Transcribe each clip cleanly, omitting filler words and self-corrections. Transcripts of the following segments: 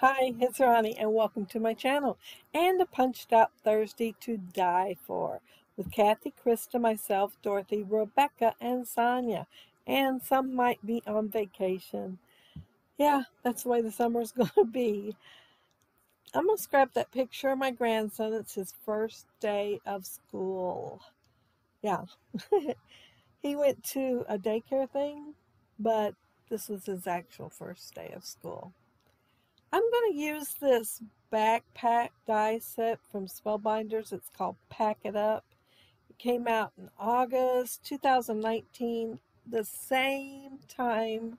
Hi, it's Roni, and welcome to my channel and a Punched Out Thursday to Die For with Kathy, Krista, myself, Dorothy, Rebecca, and Sonia. And some might be on vacation. Yeah, that's the way the summer's going to be. I'm going to scrap that picture of my grandson. It's his first day of school. Yeah, he went to a daycare thing, but this was his actual first day of school. I'm going to use this backpack die set from Spellbinders. It's called Pack It Up. It came out in August 2019, the same time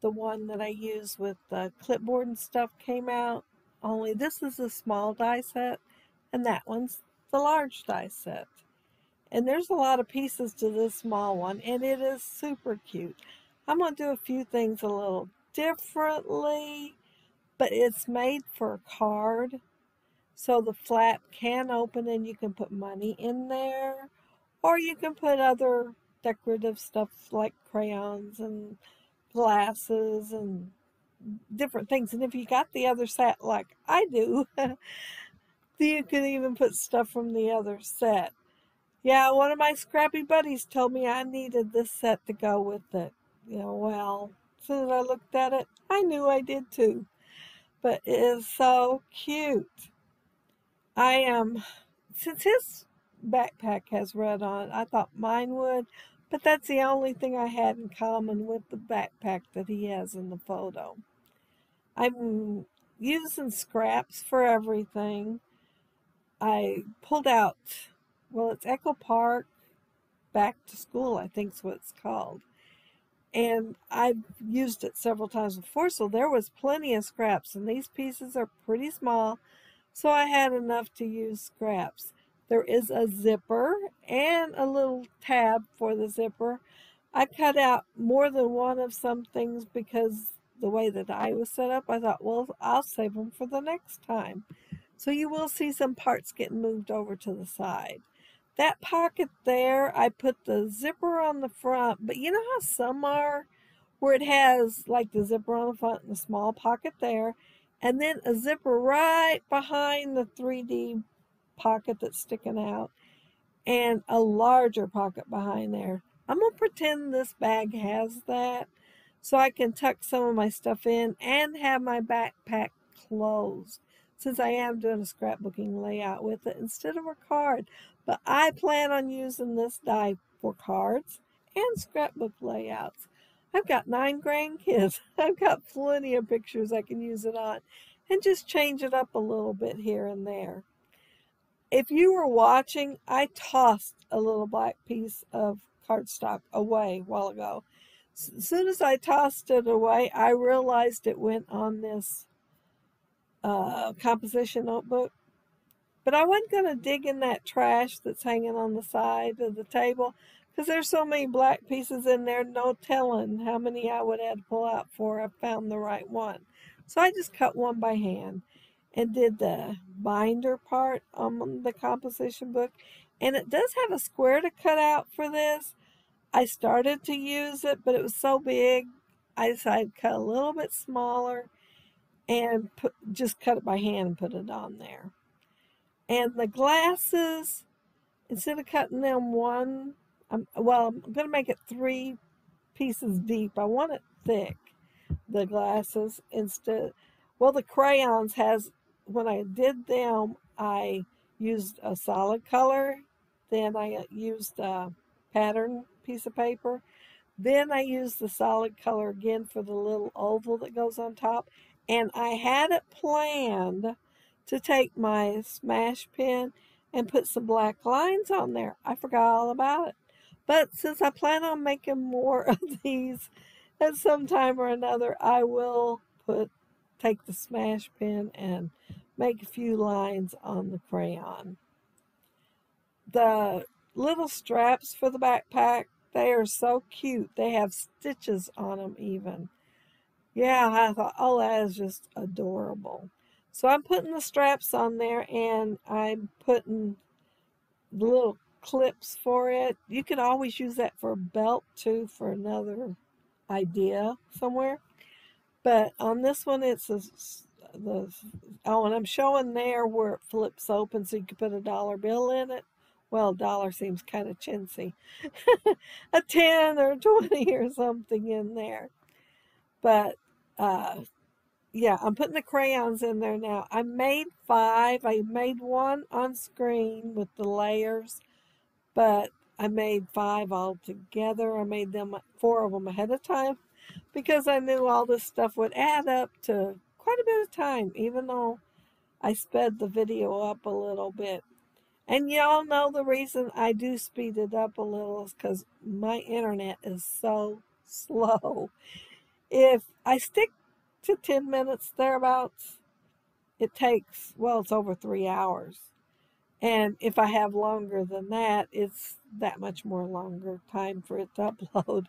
the one that I use with the clipboard and stuff came out. Only this is a small die set, and that one's the large die set. And there's a lot of pieces to this small one, and it is super cute. I'm going to do a few things a little differently, but it's made for a card, so the flap can open and you can put money in there, or you can put other decorative stuff like crayons and glasses and different things. And if you got the other set like I do, you can even put stuff from the other set. Yeah, one of my scrappy buddies told me I needed this set to go with it. Well, as soon as I looked at it, I knew I did too. But it is so cute. Since his backpack has red on it, I thought mine would, but that's the only thing I had in common with the backpack that he has in the photo. I'm using scraps for everything. I pulled out, well, it's Echo Park Back to School, I think is what it's called. And I've used it several times before, so there was plenty of scraps, and these pieces are pretty small, so I had enough to use scraps. There is a zipper and a little tab for the zipper. I cut out more than one of some things because the way that I was set up, I thought, well, I'll save them for the next time. So you will see some parts getting moved over to the side. That pocket there, I put the zipper on the front, but you know how some are where it has like the zipper on the front and a small pocket there, and then a zipper right behind the 3D pocket that's sticking out, and a larger pocket behind there. I'm going to pretend this bag has that so I can tuck some of my stuff in and have my backpack closed, since I am doing a scrapbooking layout with it instead of a card. But I plan on using this die for cards and scrapbook layouts. I've got 9 grandkids. I've got plenty of pictures I can use it on and just change it up a little bit here and there. If you were watching, I tossed a little black piece of cardstock away a while ago. As soon as I tossed it away, I realized it went on this composition notebook. But I wasn't going to dig in that trash that's hanging on the side of the table because there's so many black pieces in there, no telling how many I would have to pull out before I found the right one. So I just cut one by hand and did the binder part on the composition book. And it does have a square to cut out for this. I started to use it, but it was so big, I decided to cut a little bit smaller and just cut it by hand and put it on there. And the glasses, instead of cutting them one, I'm going to make it 3 pieces deep. I want it thick, the glasses, the crayons when I did them, I used a solid color, then I used a pattern piece of paper, then I used the solid color again for the little oval that goes on top, and I had it planned to take my smash pen and put some black lines on there. I forgot all about it. But since I plan on making more of these at some time or another, I will take the smash pen and make a few lines on the crayon. The little straps for the backpack, they are so cute. They have stitches on them even. Yeah, I thought, oh, that is just adorable. So I'm putting the straps on there, and I'm putting the little clips for it. You can always use that for a belt too, for another idea somewhere. But on this one, it's the oh, and I'm showing there where it flips open so you can put a dollar bill in it. Well, a dollar seems kind of chintzy. A 10 or 20 or something in there. But uh, yeah, I'm putting the crayons in there now. I made 5. I made one on screen with the layers, but I made 5 altogether. I made them 4 of them ahead of time because I knew all this stuff would add up to quite a bit of time, even though I sped the video up a little bit. And y'all know the reason I do speed it up a little is because my internet is so slow. If I stick to 10 minutes thereabouts, it takes, well, it's over 3 hours. And if I have longer than that, it's that much more longer time for it to upload.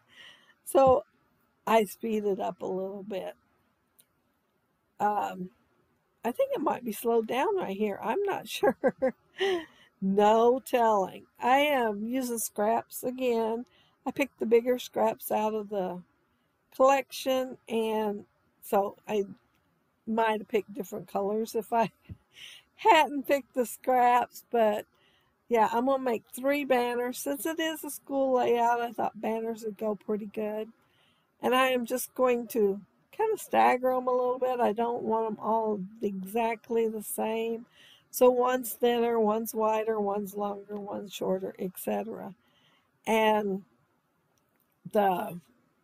So I speed it up a little bit. I think it might be slowed down right here. I'm not sure. No telling. I am using scraps again. I picked the bigger scraps out of the collection, and so I might have picked different colors if I hadn't picked the scraps, but yeah, I'm going to make 3 banners. Since it is a school layout, I thought banners would go pretty good. And I am just going to kind of stagger them a little bit. I don't want them all exactly the same. So one's thinner, one's wider, one's longer, one's shorter, etc. And the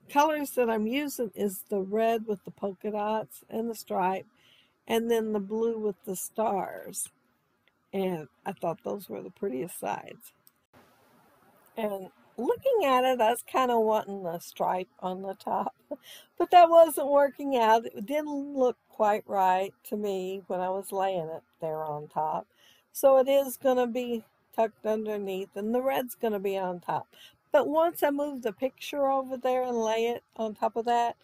colors that I'm using is the red with the polka dots and the stripe, and then the blue with the stars. And I thought those were the prettiest sides. And looking at it, I was kind of wanting the stripe on the top, but that wasn't working out. It didn't look quite right to me when I was laying it there on top. So it is going to be tucked underneath, and the red's going to be on top. But once I move the picture over there and lay it on top of that,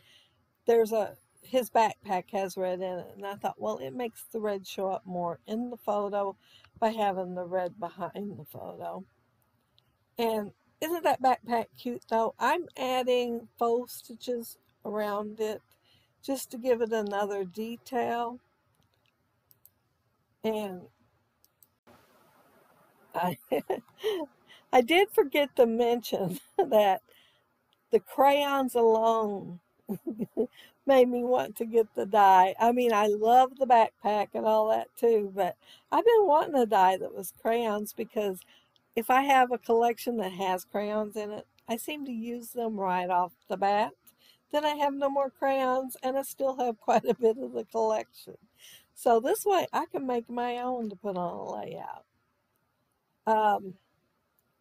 his backpack has red in it, and I thought, well, it makes the red show up more in the photo by having the red behind the photo. And isn't that backpack cute though? I'm adding faux stitches around it just to give it another detail. And I, I did forget to mention that the crayons alone made me want to get the die. I mean, I love the backpack and all that too, but I've been wanting a die that was crayons because if I have a collection that has crayons in it, I seem to use them right off the bat. Then I have no more crayons and I still have quite a bit of the collection. So this way I can make my own to put on a layout. Um,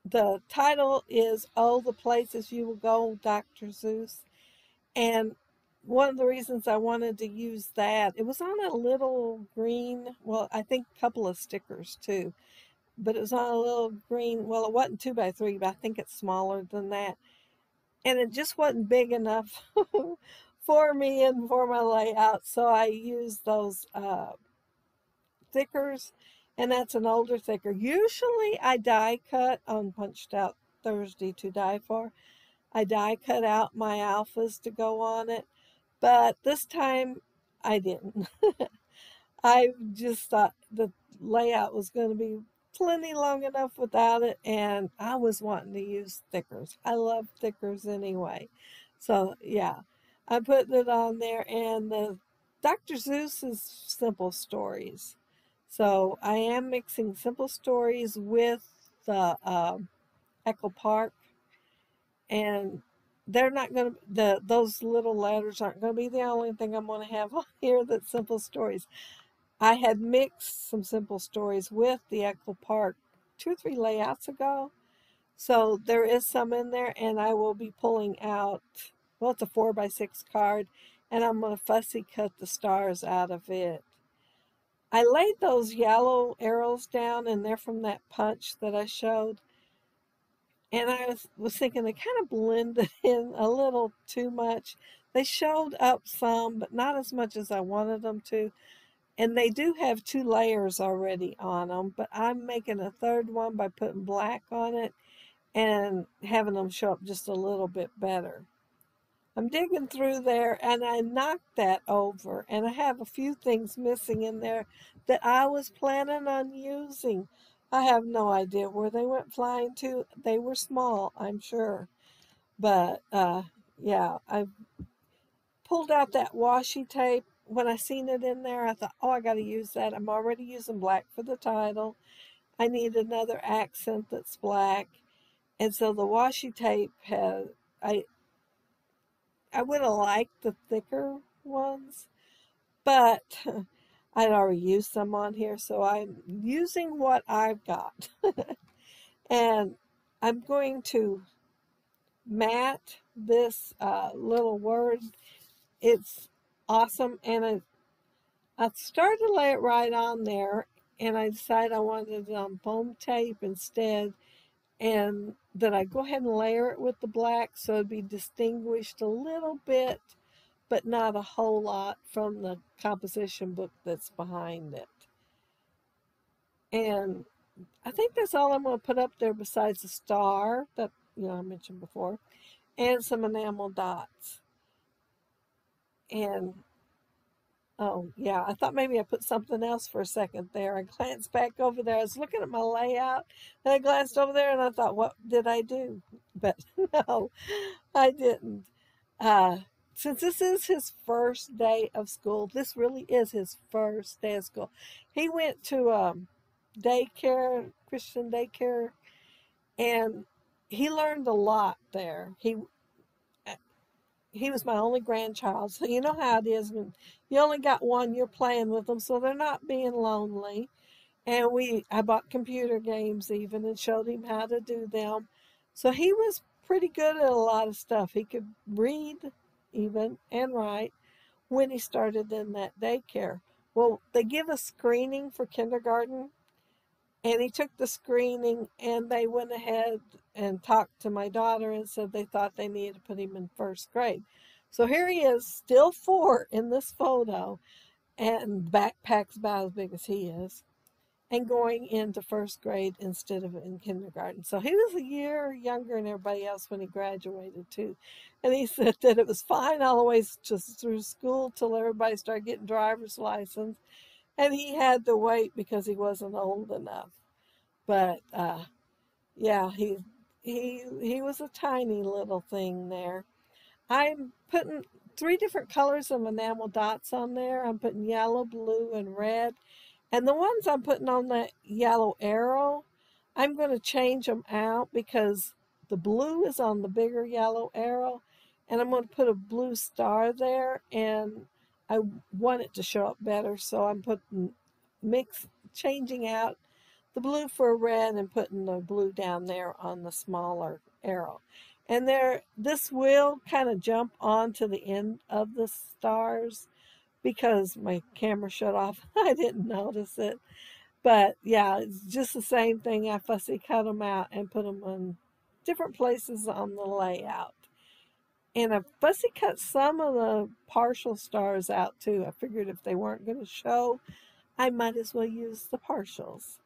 the title is Oh, the Places You Will Go, Dr. Seuss. And one of the reasons I wanted to use that, it was on a little green, well, I think a couple of stickers too, but it was on a little green, well, it wasn't 2x3, but I think it's smaller than that. And it just wasn't big enough for me and for my layout, so I used those thickers, and that's an older thicker. Usually I die cut on Punched Out Thursday to Die For. I die cut out my alphas to go on it, but this time I didn't. I just thought the layout was going to be plenty long enough without it, and I was wanting to use thickers. I love thickers anyway. So yeah, I put it on there, and the Dr. Seuss is simple stories. So I am mixing simple stories with the Echo Park, and they're not going to, those little letters aren't going to be the only thing I'm going to have on here that's simple stories. I had mixed some simple stories with the Echo Park 2 or 3 layouts ago. So there is some in there, and I will be pulling out, well, it's a 4x6 card, and I'm going to fussy cut the stars out of it. I laid those yellow arrows down, and they're from that punch that I showed. And I was thinking they kind of blended in a little too much. They showed up some, but not as much as I wanted them to. And they do have 2 layers already on them, but I'm making a 3rd one by putting black on it and having them show up just a little bit better. I'm digging through there and I knocked that over, and I have a few things missing in there that I was planning on using. I have no idea where they went flying to. They were small, I'm sure. But yeah, I pulled out that washi tape. When I seen it in there, I thought, oh, I got to use that. I'm already using black for the title. I need another accent that's black. And so the washi tape has, I, I would have liked the thicker ones, but I'd already used some on here, so I'm using what I've got. And I'm going to mat this little word. It's awesome, and I started to lay it right on there, and I decided I wanted it on foam tape instead, and that I go ahead and layer it with the black so it'd be distinguished a little bit, but not a whole lot from the composition book that's behind it. And I think that's all I'm going to put up there besides the star that I mentioned before, and some enamel dots. And oh, yeah, I thought maybe I put something else for a second there. I glanced back over there. I was looking at my layout, and I glanced over there, and I thought, what did I do? But no, I didn't. Uh, since this is his first day of school, this really is his first day of school. He went to daycare, Christian daycare, and he learned a lot there. He was my only grandchild, so you know how it is when you only got one. You're playing with them, so they're not being lonely. And I bought computer games even and showed him how to do them. So he was pretty good at a lot of stuff. He could read even and write when he started in that daycare. Well, they give a screening for kindergarten, and he took the screening, and they went ahead and talked to my daughter and said they thought they needed to put him in first grade. So here he is, still 4 in this photo, and backpack's about as big as he is, and going into first grade instead of in kindergarten. So he was a year younger than everybody else when he graduated too. And he said that it was fine all the way just through school till everybody started getting driver's license. And he had to wait because he wasn't old enough. But yeah, he was a tiny little thing there. I'm putting 3 different colors of enamel dots on there. I'm putting yellow, blue, and red. And the ones I'm putting on that yellow arrow, I'm going to change them out because the blue is on the bigger yellow arrow, and I'm going to put a blue star there, and I want it to show up better, so I'm changing out the blue for a red and putting the blue down there on the smaller arrow. And this will kind of jump on to the end of the stars because my camera shut off. I didn't notice it. But yeah, it's just the same thing. I fussy cut them out and put them in different places on the layout. And I fussy cut some of the partial stars out too. I figured if they weren't going to show, I might as well use the partials.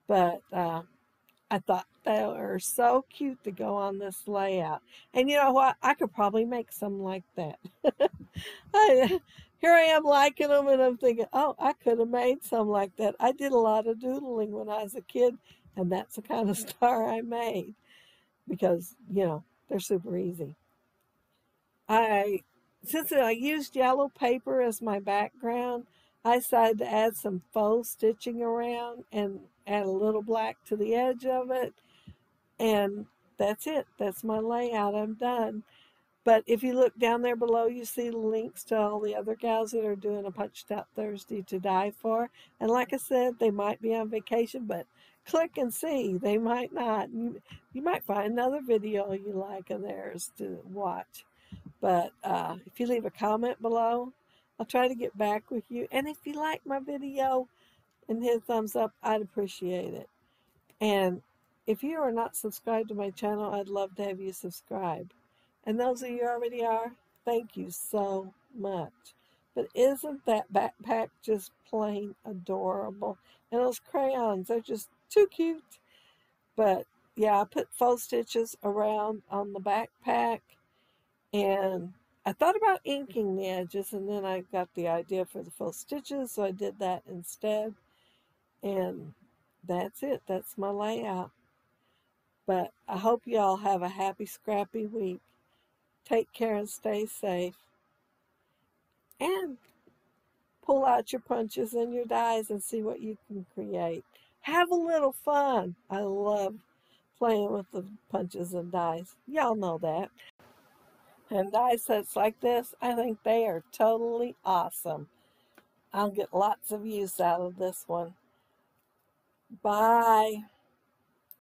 But I thought they were so cute to go on this layout. And you know what? I could probably make some like that. I, Here I am liking them, and I'm thinking, oh, I could have made some like that. I did a lot of doodling when I was a kid, and that's the kind of star I made because, they're super easy. I Since I used yellow paper as my background, I decided to add some faux stitching around and add a little black to the edge of it. And that's it. That's my layout. I'm done. But if you look down there below, you see the links to all the other gals that are doing a Punched Out Thursday to die for. And like I said, they might be on vacation, but click and see. They might not. You might find another video you like of theirs to watch. But if you leave a comment below, I'll try to get back with you. And if you like my video and hit a thumbs up, I'd appreciate it. And if you are not subscribed to my channel, I'd love to have you subscribe. And those of you who already are, thank you so much. But isn't that backpack just plain adorable? And those crayons, they're just too cute. But yeah, I put faux stitches around on the backpack, and I thought about inking the edges, and then I got the idea for the faux stitches, so I did that instead. And that's it. That's my layout. But I hope you all have a happy, scrappy week. Take care and stay safe. And pull out your punches and your dies and see what you can create. Have a little fun. I love playing with the punches and dies. Y'all know that. And die sets like this, I think they are totally awesome. I'll get lots of use out of this one. Bye.